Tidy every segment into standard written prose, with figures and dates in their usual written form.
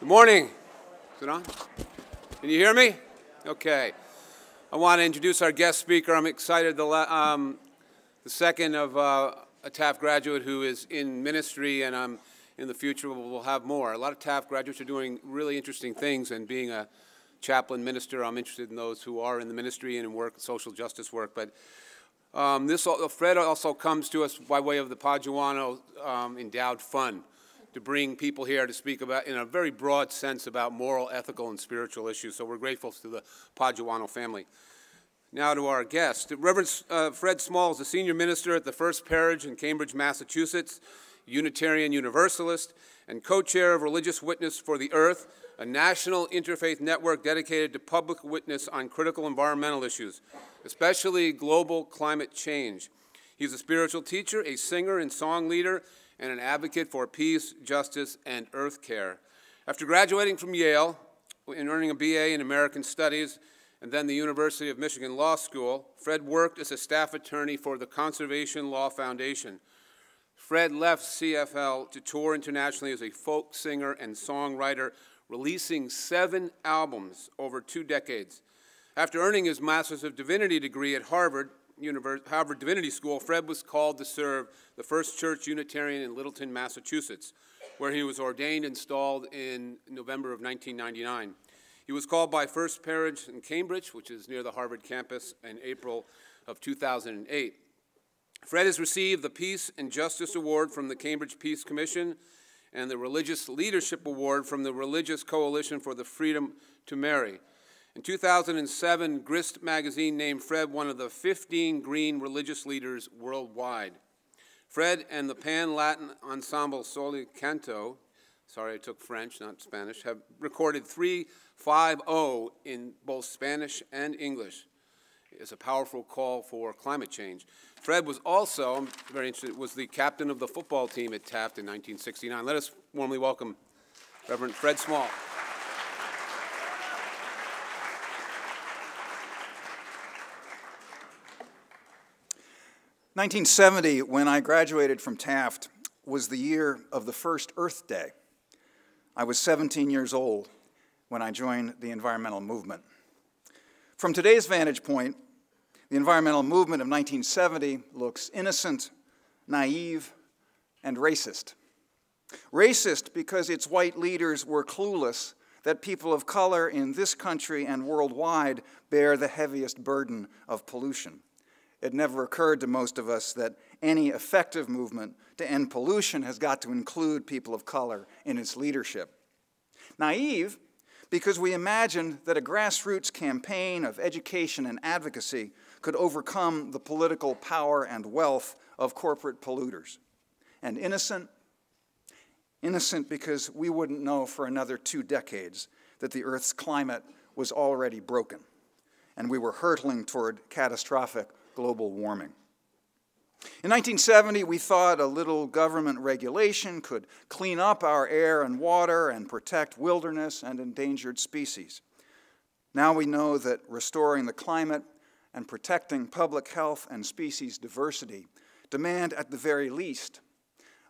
Good morning. Is it on? Can you hear me? Okay. I want to introduce our guest speaker. I'm excited. The second of a Taft graduate who is in ministry, and in the future we'll have more. A lot of Taft graduates are doing really interesting things, and being a chaplain minister, I'm interested in those who are in the ministry and in work, social justice work. But Fred also comes to us by way of the Paduano Endowed Fund, to bring people here to speak about, in a very broad sense, about moral, ethical, and spiritual issues. So we're grateful to the Paduano family. Now to our guest. Reverend Fred Small is a senior minister at the First Parish in Cambridge, Massachusetts, Unitarian Universalist, and co-chair of Religious Witness for the Earth, a national interfaith network dedicated to public witness on critical environmental issues, especially global climate change. He's a spiritual teacher, a singer and song leader, and an advocate for peace, justice, and earth care. After graduating from Yale and earning a BA in American Studies and then the University of Michigan Law School, Fred worked as a staff attorney for the Conservation Law Foundation. Fred left CFL to tour internationally as a folk singer and songwriter, releasing 7 albums over 2 decades. After earning his Master's of Divinity degree at Harvard Divinity School, Fred was called to serve the First Church Unitarian in Littleton, Massachusetts, where he was ordained and installed in November of 1999. He was called by First Parish in Cambridge, which is near the Harvard campus, in April of 2008. Fred has received the Peace and Justice Award from the Cambridge Peace Commission and the Religious Leadership Award from the Religious Coalition for the Freedom to Marry. In 2007, Grist magazine named Fred one of the 15 green religious leaders worldwide. Fred and the Pan-Latin ensemble Soli Canto, sorry I took French, not Spanish, have recorded 350 in both Spanish and English. It's a powerful call for climate change. Fred was also, I'm very interested, was the captain of the football team at Taft in 1969. Let us warmly welcome Reverend Fred Small. In 1970, when I graduated from Taft, was the year of the first Earth Day. I was 17 years old when I joined the environmental movement. From today's vantage point, the environmental movement of 1970 looks innocent, naive, and racist. Racist because its white leaders were clueless that people of color in this country and worldwide bear the heaviest burden of pollution. It never occurred to most of us that any effective movement to end pollution has got to include people of color in its leadership. Naive, because we imagined that a grassroots campaign of education and advocacy could overcome the political power and wealth of corporate polluters. And innocent? Innocent because we wouldn't know for another 2 decades that the Earth's climate was already broken, and we were hurtling toward catastrophic global warming. In 1970, we thought a little government regulation could clean up our air and water and protect wilderness and endangered species. Now we know that restoring the climate and protecting public health and species diversity demand, at the very least,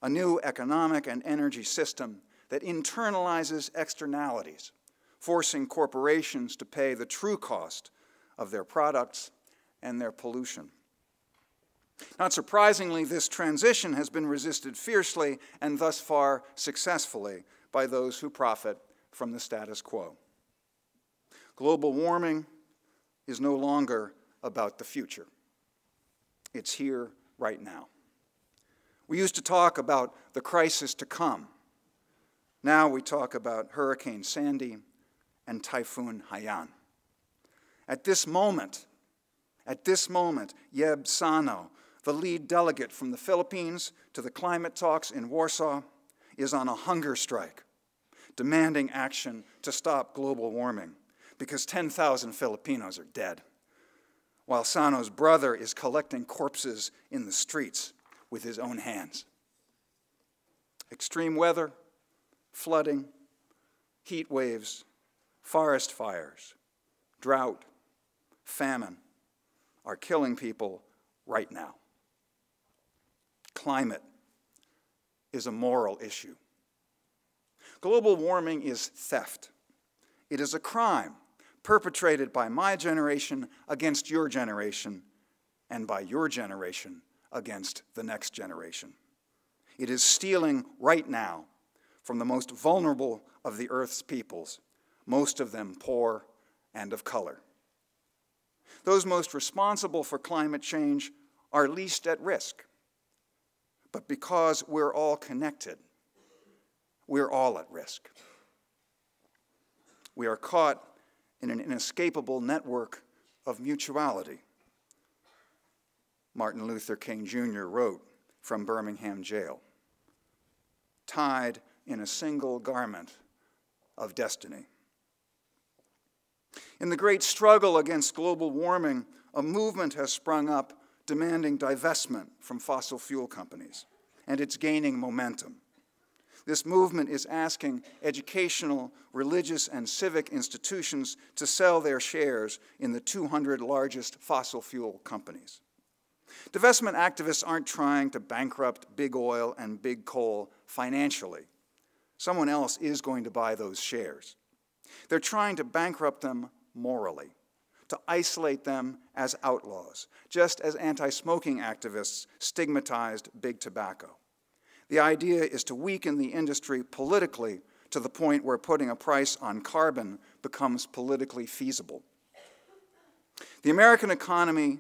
a new economic and energy system that internalizes externalities, forcing corporations to pay the true cost of their products and their pollution. Not surprisingly, this transition has been resisted fiercely and thus far successfully by those who profit from the status quo. Global warming is no longer about the future. It's here right now. We used to talk about the crisis to come. Now we talk about Hurricane Sandy and Typhoon Haiyan. At this moment, Yeb Sano, the lead delegate from the Philippines to the climate talks in Warsaw, is on a hunger strike, demanding action to stop global warming because 10,000 Filipinos are dead, while Sano's brother is collecting corpses in the streets with his own hands. Extreme weather, flooding, heat waves, forest fires, drought, famine are killing people right now. Climate is a moral issue. Global warming is theft. It is a crime perpetrated by my generation against your generation, and by your generation against the next generation. It is stealing right now from the most vulnerable of the Earth's peoples, most of them poor and of color. Those most responsible for climate change are least at risk. But because we're all connected, we're all at risk. We are caught in an inescapable network of mutuality. Martin Luther King Jr. wrote from Birmingham jail, tied in a single garment of destiny. In the great struggle against global warming, a movement has sprung up demanding divestment from fossil fuel companies, and it's gaining momentum. This movement is asking educational, religious, and civic institutions to sell their shares in the 200 largest fossil fuel companies. Divestment activists aren't trying to bankrupt big oil and big coal financially. Someone else is going to buy those shares. They're trying to bankrupt them morally, to isolate them as outlaws, just as anti-smoking activists stigmatized big tobacco. The idea is to weaken the industry politically to the point where putting a price on carbon becomes politically feasible. The American economy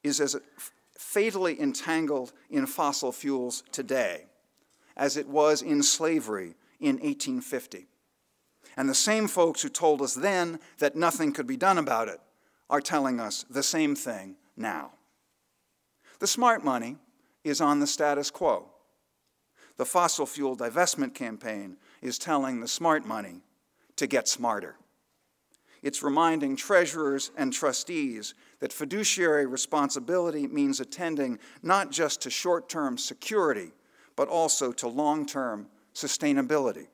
is as fatally entangled in fossil fuels today as it was in slavery in 1850. And the same folks who told us then that nothing could be done about it are telling us the same thing now. The smart money is on the status quo. The fossil fuel divestment campaign is telling the smart money to get smarter. It's reminding treasurers and trustees that fiduciary responsibility means attending not just to short-term security, but also to long-term sustainability.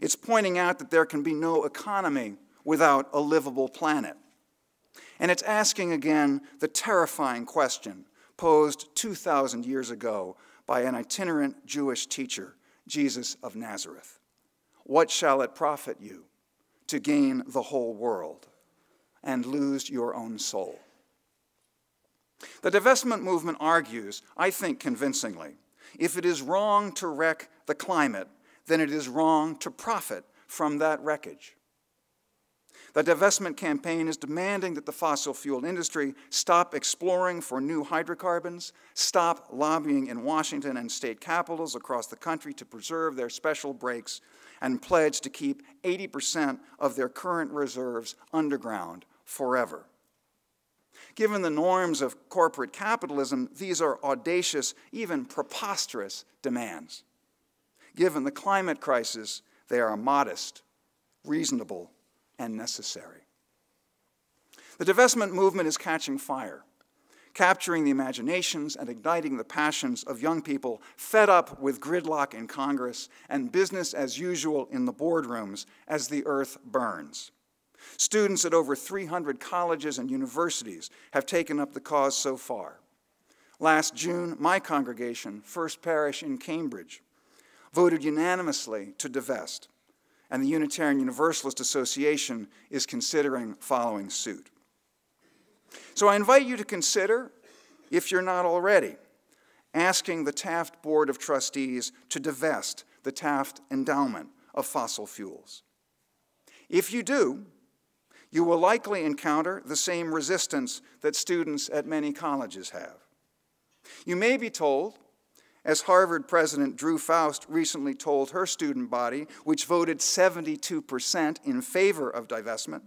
It's pointing out that there can be no economy without a livable planet. And it's asking again the terrifying question posed 2,000 years ago by an itinerant Jewish teacher, Jesus of Nazareth. What shall it profit you to gain the whole world and lose your own soul? The divestment movement argues, I think convincingly, if it is wrong to wreck the climate, then it is wrong to profit from that wreckage. The divestment campaign is demanding that the fossil fuel industry stop exploring for new hydrocarbons, stop lobbying in Washington and state capitals across the country to preserve their special breaks, and pledge to keep 80% of their current reserves underground forever. Given the norms of corporate capitalism, these are audacious, even preposterous demands. Given the climate crisis, they are modest, reasonable, and necessary. The divestment movement is catching fire, capturing the imaginations and igniting the passions of young people fed up with gridlock in Congress and business as usual in the boardrooms as the earth burns. Students at over 300 colleges and universities have taken up the cause so far. Last June, my congregation, First Parish in Cambridge, voted unanimously to divest, and the Unitarian Universalist Association is considering following suit. So I invite you to consider, if you're not already, asking the Taft Board of Trustees to divest the Taft endowment of fossil fuels. If you do, you will likely encounter the same resistance that students at many colleges have. You may be told, as Harvard President Drew Faust recently told her student body, which voted 72% in favor of divestment,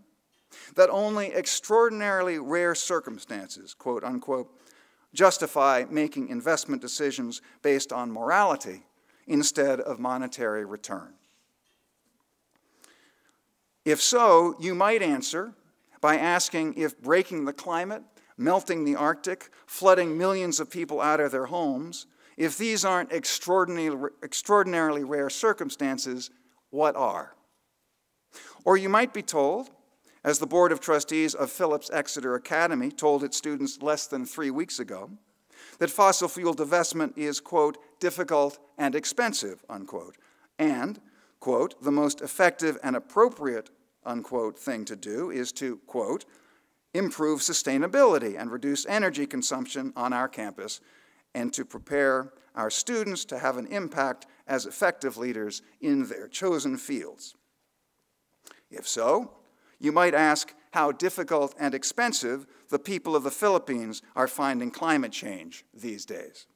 that only extraordinarily rare circumstances, quote unquote, justify making investment decisions based on morality instead of monetary return. If so, you might answer by asking if breaking the climate, melting the Arctic, flooding millions of people out of their homes, if these aren't extraordinarily rare circumstances, what are? Or you might be told, as the Board of Trustees of Phillips Exeter Academy told its students less than 3 weeks ago, that fossil fuel divestment is, quote, difficult and expensive, unquote, and, quote, the most effective and appropriate, unquote, thing to do is to, quote, improve sustainability and reduce energy consumption on our campus, and to prepare our students to have an impact as effective leaders in their chosen fields. If so, you might ask how difficult and expensive the people of the Philippines are finding climate change these days.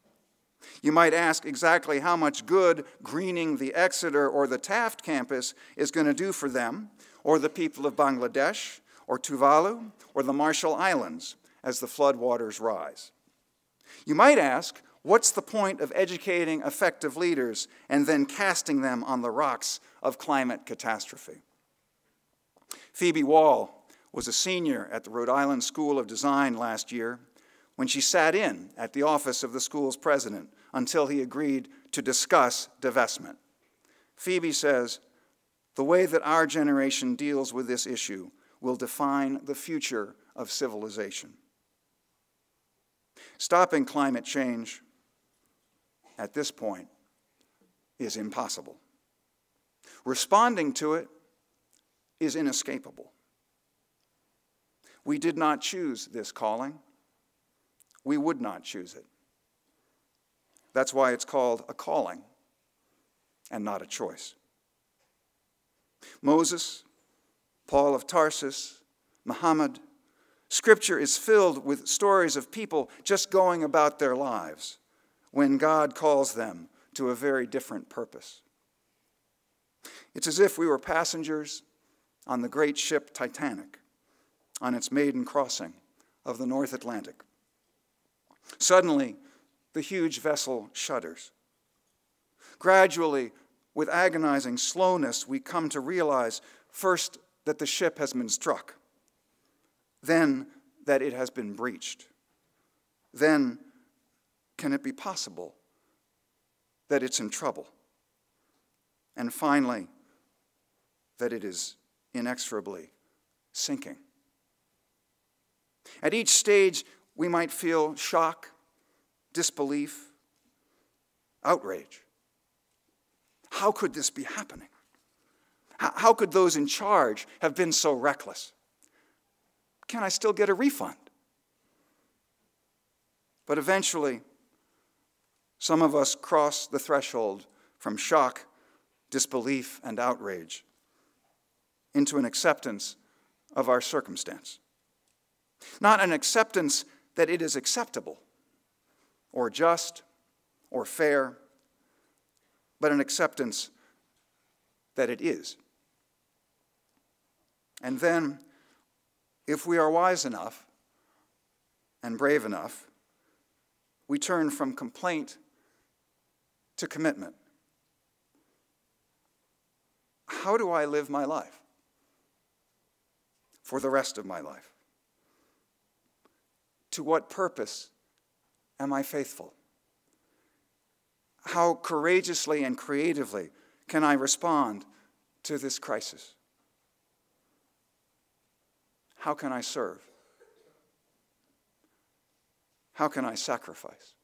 You might ask exactly how much good greening the Exeter or the Taft campus is going to do for them, or the people of Bangladesh, or Tuvalu, or the Marshall Islands as the floodwaters rise. You might ask, what's the point of educating effective leaders and then casting them on the rocks of climate catastrophe? Phoebe Wall was a senior at the Rhode Island School of Design last year when she sat in at the office of the school's president until he agreed to discuss divestment. Phoebe says, the way that our generation deals with this issue will define the future of civilization. Stopping climate change at this point is impossible. Responding to it is inescapable. We did not choose this calling. We would not choose it. That's why it's called a calling and not a choice. Moses, Paul of Tarsus, Muhammad, Scripture is filled with stories of people just going about their lives when God calls them to a very different purpose. It's as if we were passengers on the great ship Titanic on its maiden crossing of the North Atlantic. Suddenly, the huge vessel shudders. Gradually, with agonizing slowness, we come to realize first that the ship has been struck, then that it has been breached. Then, can it be possible that it's in trouble? And finally, that it is inexorably sinking. At each stage, we might feel shock, disbelief, outrage. How could this be happening? How could those in charge have been so reckless? Can I still get a refund? But eventually, some of us cross the threshold from shock, disbelief, and outrage into an acceptance of our circumstance. Not an acceptance that it is acceptable, or just, or fair, but an acceptance that it is. And then, if we are wise enough and brave enough, we turn from complaint to commitment. How do I live my life for the rest of my life? To what purpose am I faithful? How courageously and creatively can I respond to this crisis? How can I serve? How can I sacrifice?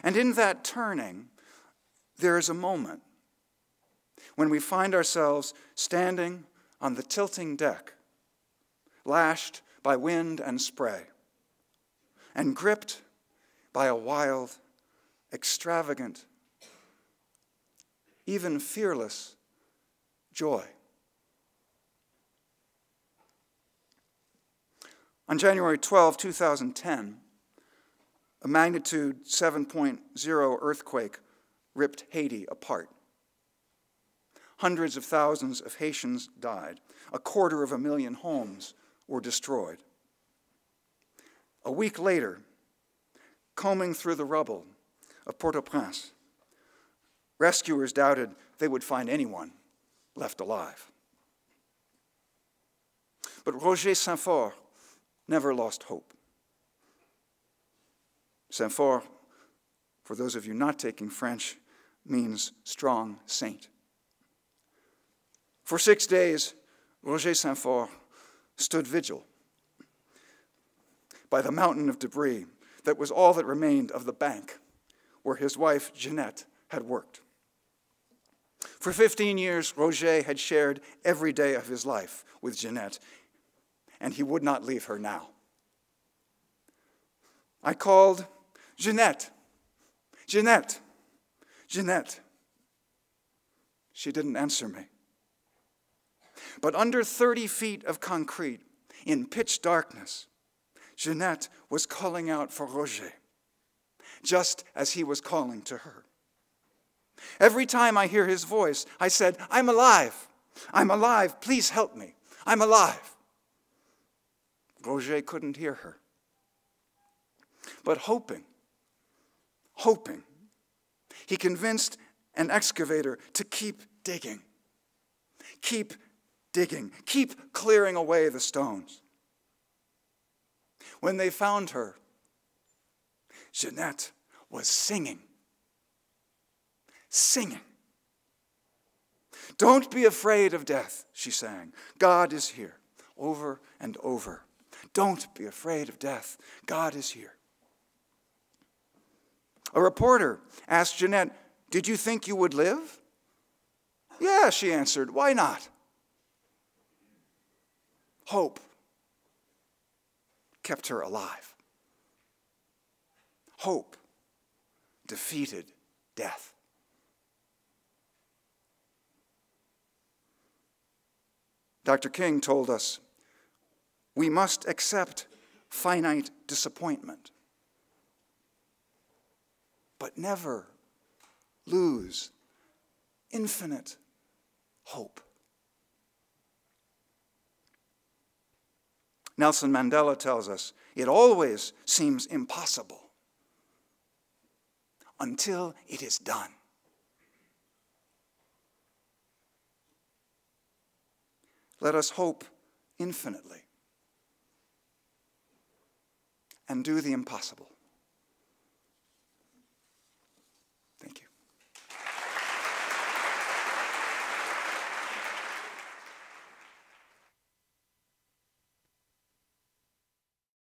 And in that turning, there is a moment when we find ourselves standing on the tilting deck, lashed by wind and spray, and gripped by a wild, extravagant, even fearless joy. On January 12, 2010, a magnitude 7.0 earthquake ripped Haiti apart. Hundreds of thousands of Haitians died. 250,000 homes were destroyed. A week later, combing through the rubble of Port-au-Prince, rescuers doubted they would find anyone left alive. But Roger Saint-Fort never lost hope. Saint-Fort, for those of you not taking French, means strong saint. For 6 days, Roger Saint-Fort stood vigil by the mountain of debris that was all that remained of the bank where his wife, Jeanette, had worked. For 15 years, Roger had shared every day of his life with Jeanette, and he would not leave her now. I called, "Jeanette, Jeanette, Jeanette." She didn't answer me. But under 30 feet of concrete, in pitch darkness, Jeanette was calling out for Roger, just as he was calling to her. Every time I hear his voice, I said, "I'm alive. I'm alive. Please help me. I'm alive." Roger couldn't hear her. But hoping, he convinced an excavator to keep digging, keep clearing away the stones. When they found her, Jeanette was singing. "Don't be afraid of death," she sang. "God is here," over and over. "Don't be afraid of death. God is here." A reporter asked Jeanette, "Did you think you would live?" "Yeah," she answered. "Why not?" Hope kept her alive. Hope defeated death. Dr. King told us, we must accept finite disappointment, but never lose infinite hope. Nelson Mandela tells us, it always seems impossible until it is done. Let us hope infinitely and do the impossible.